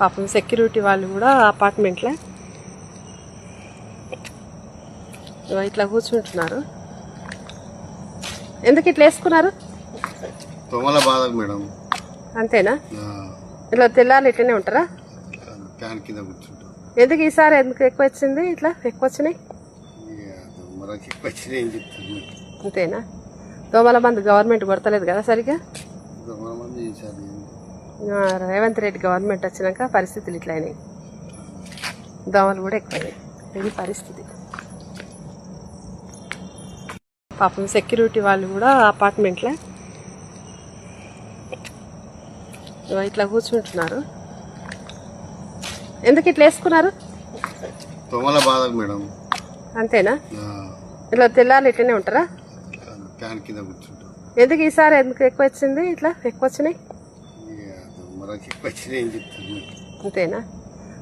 పాపం సెక్యూరిటీ వాళ్ళు కూడా అపార్ట్మెంట్లో ఇట్లా కూర్చుంటున్నారు. ఎందుకు ఇట్లా వేసుకున్నారు? తొమల బాధ మేడం. అంతేనా? ఇలా తెల్లాలి ఇట్లనే ఉంటారా? ఫ్యాన్ కింద కూర్చుంటాం. ఎందుకు ఈసారి ఎందుకు ఎక్కువ వచ్చింది? ఇట్లా ఎక్కువ వచ్చినాయి అంతేనా? దోమల మంది గవర్నమెంట్ కొడతలేదు కదా సరిగా. రేవంత్ రెడ్డి గవర్నమెంట్ వచ్చినాక పరిస్థితులు ఇట్లా అయినాయి. దోమలు కూడా ఎక్కువైనాయి. ఇది పరిస్థితి. పాపం సెక్యూరిటీ వాళ్ళు కూడా అపార్ట్మెంట్లో ఇట్లా కూర్చుంటున్నారు. ఎందుకు ఇట్లా వేసుకున్నారు? తొమల బాధ మేడం. అంతేనా? ఇలా తెల్లాలి ఇట్లనే ఉంటారా? ఫ్యాన్ కింద కూర్చుంటాం. ఎందుకు ఈసారి ఎందుకు ఎక్కువ వచ్చింది? ఇట్లా ఎక్కువ వచ్చినాయి అంతేనా?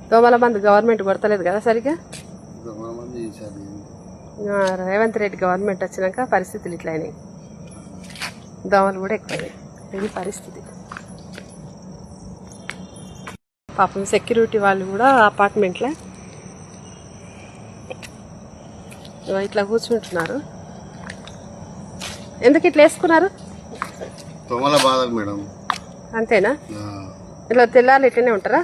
దోమల మంది గవర్నమెంట్ కొడతలేదు కదా సరిగా. రేవంత్ రెడ్డి గవర్నమెంట్ వచ్చినాక పరిస్థితులు ఇట్లా అయినాయి. దోమలు కూడా ఎక్కువైనాయి. ఇది పరిస్థితి. పాపం సెక్యూరిటీ వాళ్ళు కూడా అపార్ట్మెంట్లో ఇట్లా కూర్చుంటున్నారు. ఎందుకు ఇట్లా వేసుకున్నారు? తొమల బాధ మేడం. అంతేనా? ఇలా తెల్లాలి ఇట్లనే ఉంటారా?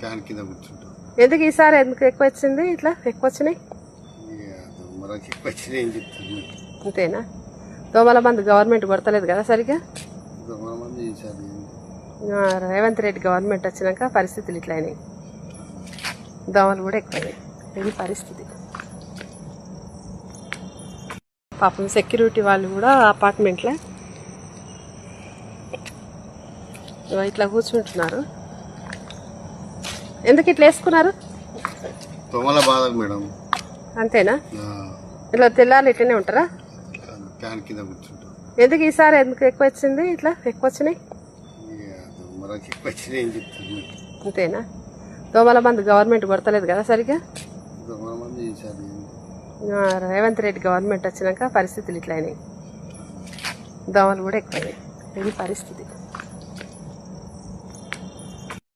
ఫ్యాన్ కింద కూర్చుంటాం. ఎందుకు ఈసారి ఎందుకు ఎక్కువ వచ్చింది? ఇట్లా ఎక్కువ వచ్చినాయి అంతేనా? దోమల మంది గవర్నమెంట్ కొడతలేదు కదా సరిగా. రేవంత్ రెడ్డి గవర్నమెంట్ వచ్చినాక పరిస్థితులు ఇట్లా అయినాయి. దోమలు కూడా ఎక్కువైనాయి. ఇది పరిస్థితి. పాపం సెక్యూరిటీ వాళ్ళు కూడా అపార్ట్మెంట్లో ఇట్లా కూర్చుంటున్నారు. ఎందుకు ఇట్లా వేసుకున్నారు? తొమల బాధ మేడం. అంతేనా? ఇలా తెల్లాలి ఇట్లనే ఉంటారా? ఫ్యాన్ కింద కూర్చుంటాం. ఎందుకు ఈసారి ఎందుకు ఎక్కువ వచ్చింది? ఇట్లా ఎక్కువ వచ్చినాయి అంతేనా? దోమల మంది గవర్నమెంట్ కొడతలేదు కదా సరిగా. రేవంత్ రెడ్డి గవర్నమెంట్ వచ్చినాక పరిస్థితులు ఇట్లా అయినాయి. దోమలు కూడా ఎక్కువైనాయి. ఇది పరిస్థితి.